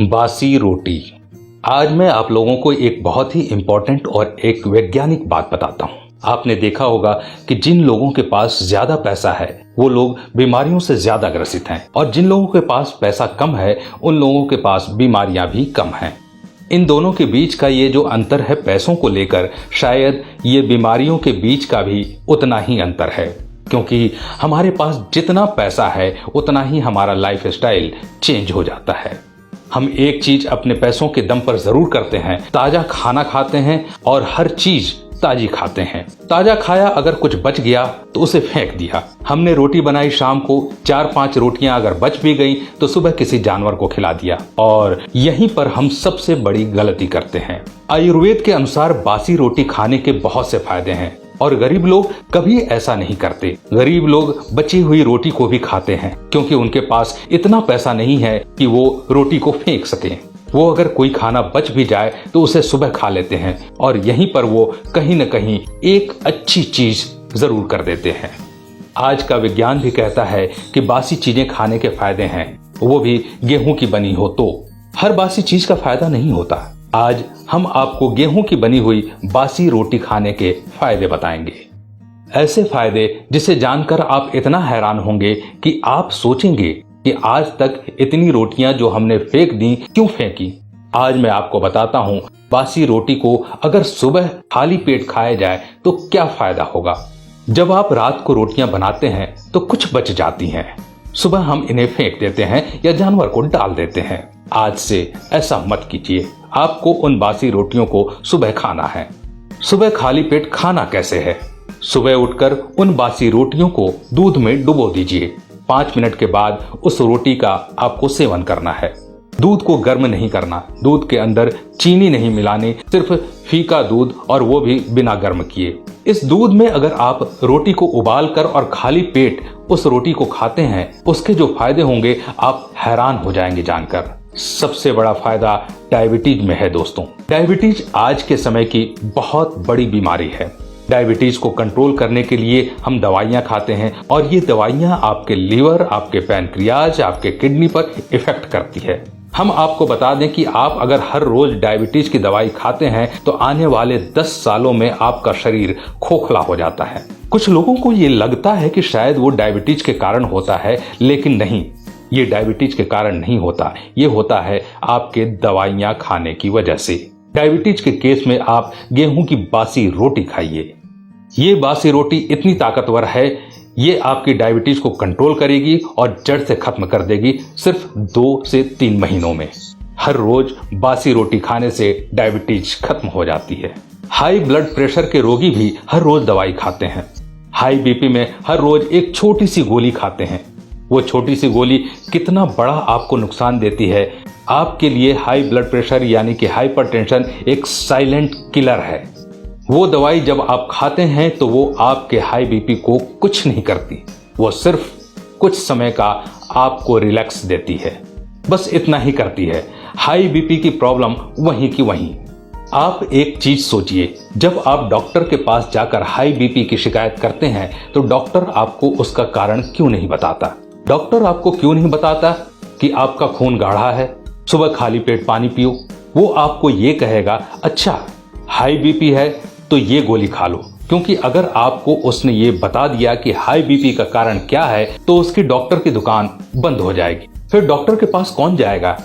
बासी रोटी। आज मैं आप लोगों को एक बहुत ही इंपॉर्टेंट और एक वैज्ञानिक बात बताता हूँ। आपने देखा होगा कि जिन लोगों के पास ज्यादा पैसा है वो लोग बीमारियों से ज्यादा ग्रसित हैं और जिन लोगों के पास पैसा कम है उन लोगों के पास बीमारियां भी कम हैं। इन दोनों के बीच का ये जो अंतर है पैसों को लेकर, शायद ये बीमारियों के बीच का भी उतना ही अंतर है, क्योंकि हमारे पास जितना पैसा है उतना ही हमारा लाइफ स्टाइल चेंज हो जाता है। हम एक चीज अपने पैसों के दम पर जरूर करते हैं, ताजा खाना खाते हैं और हर चीज ताजी खाते हैं। ताजा खाया, अगर कुछ बच गया तो उसे फेंक दिया। हमने रोटी बनाई शाम को, 4-5 रोटियां अगर बच भी गई तो सुबह किसी जानवर को खिला दिया। और यहीं पर हम सबसे बड़ी गलती करते हैं। आयुर्वेद के अनुसार बासी रोटी खाने के बहुत से फायदे हैं और गरीब लोग कभी ऐसा नहीं करते। गरीब लोग बची हुई रोटी को भी खाते हैं क्योंकि उनके पास इतना पैसा नहीं है कि वो रोटी को फेंक सकें। वो अगर कोई खाना बच भी जाए तो उसे सुबह खा लेते हैं और यहीं पर वो कहीं न कहीं एक अच्छी चीज जरूर कर देते हैं। आज का विज्ञान भी कहता है कि बासी चीजें खाने के फायदे हैं, वो भी गेहूं की बनी हो तो। हर बासी चीज का फायदा नहीं होता। आज हम आपको गेहूं की बनी हुई बासी रोटी खाने के फायदे बताएंगे। ऐसे फायदे जिसे जानकर आप इतना हैरान होंगे कि आप सोचेंगे कि आज तक इतनी रोटियां जो हमने फेंक दी क्यों फेंकी। आज मैं आपको बताता हूं बासी रोटी को अगर सुबह खाली पेट खाया जाए तो क्या फायदा होगा। जब आप रात को रोटियां बनाते हैं तो कुछ बच जाती हैं, सुबह हम इन्हें फेंक देते हैं या जानवर को डाल देते हैं। आज से ऐसा मत कीजिए। आपको उन बासी रोटियों को सुबह खाना है। सुबह खाली पेट खाना कैसे है? सुबह उठकर उन बासी रोटियों को दूध में डुबो दीजिए। 5 मिनट के बाद उस रोटी का आपको सेवन करना है। दूध को गर्म नहीं करना, दूध के अंदर चीनी नहीं मिलानी, सिर्फ फीका दूध और वो भी बिना गर्म किए। इस दूध में अगर आप रोटी को उबाल कर और खाली पेट उस रोटी को खाते हैं, उसके जो फायदे होंगे आप हैरान हो जाएंगे जानकर। सबसे बड़ा फायदा डायबिटीज में है दोस्तों। डायबिटीज आज के समय की बहुत बड़ी बीमारी है। डायबिटीज को कंट्रोल करने के लिए हम दवाइयां खाते हैं और ये दवाइयां आपके लीवर, आपके पैनक्रियाज, आपके किडनी पर इफेक्ट करती है। हम आपको बता दें कि आप अगर हर रोज डायबिटीज की दवाई खाते हैं तो आने वाले 10 सालों में आपका शरीर खोखला हो जाता है। कुछ लोगों को ये लगता है कि शायद वो डायबिटीज के कारण होता है, लेकिन नहीं, ये डायबिटीज के कारण नहीं होता। ये होता है आपके दवाइयां खाने की वजह से। डायबिटीज के केस में आप गेहूं की बासी रोटी खाइए। ये बासी रोटी इतनी ताकतवर है, ये आपकी डायबिटीज को कंट्रोल करेगी और जड़ से खत्म कर देगी सिर्फ 2 से 3 महीनों में। हर रोज बासी रोटी खाने से डायबिटीज खत्म हो जाती है। हाई ब्लड प्रेशर के रोगी भी हर रोज दवाई खाते हैं। हाई बीपी में हर रोज एक छोटी सी गोली खाते हैं। वो छोटी सी गोली कितना बड़ा आपको नुकसान देती है। आपके लिए हाई ब्लड प्रेशर यानी कि हाइपरटेंशन एक साइलेंट किलर है। वो दवाई जब आप खाते हैं तो वो आपके हाई बीपी को कुछ नहीं करती, वो सिर्फ कुछ समय का आपको रिलैक्स देती है, बस इतना ही करती है। हाई बीपी की प्रॉब्लम वहीं की वहीं। आप एक चीज सोचिए, जब आप डॉक्टर के पास जाकर हाई बीपी की शिकायत करते हैं तो डॉक्टर आपको उसका कारण क्यों नहीं बताता? डॉक्टर आपको क्यों नहीं बताता कि आपका खून गाढ़ा है, सुबह खाली पेट पानी पियो? वो आपको ये कहेगा, अच्छा हाई बीपी है तो ये गोली खा लो, क्योंकि अगर आपको उसने ये बता दिया कि हाई बीपी का कारण क्या है तो उसकी डॉक्टर की दुकान बंद हो जाएगी। फिर डॉक्टर के पास कौन जाएगा?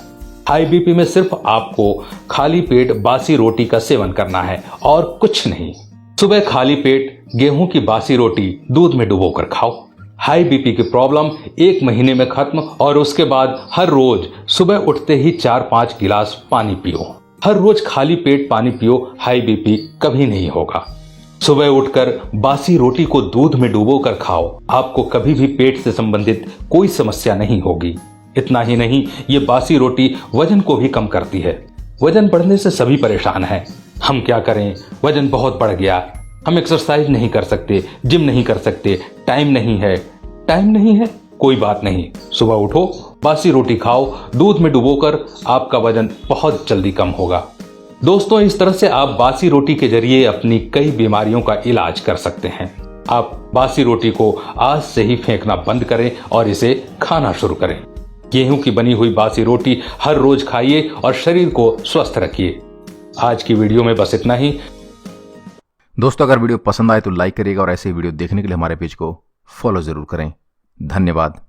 हाई बीपी में सिर्फ आपको खाली पेट बासी रोटी का सेवन करना है और कुछ नहीं। सुबह खाली पेट गेहूं की बासी रोटी दूध में डुबोकर खाओ। हाई बीपी की प्रॉब्लम 1 महीने में खत्म और उसके बाद हर रोज सुबह उठते ही 4-5 गिलास पानी पियो। हर रोज खाली पेट पानी पियो, हाई बीपी कभी नहीं होगा। सुबह उठकर बासी रोटी को दूध में डुबोकर खाओ, आपको कभी भी पेट से संबंधित कोई समस्या नहीं होगी। इतना ही नहीं, ये बासी रोटी वजन को भी कम करती है। वजन बढ़ने से सभी परेशान हैं। हम क्या करें, वजन बहुत बढ़ गया, हम एक्सरसाइज नहीं कर सकते, जिम नहीं कर सकते, टाइम नहीं है। टाइम नहीं है, कोई बात नहीं, सुबह उठो, बासी रोटी खाओ, दूध में डुबोकर, आपका वजन बहुत जल्दी कम होगा। दोस्तों, इस तरह से आप बासी रोटी के जरिए अपनी कई बीमारियों का इलाज कर सकते हैं। आप बासी रोटी को आज से ही फेंकना बंद करें और इसे खाना शुरू करें। गेहूं की बनी हुई बासी रोटी हर रोज खाइए और शरीर को स्वस्थ रखिए। आज की वीडियो में बस इतना ही। दोस्तों, अगर वीडियो पसंद आए तो लाइक करिएगा और ऐसे ही वीडियो देखने के लिए हमारे पेज को फॉलो जरूर करें। धन्यवाद।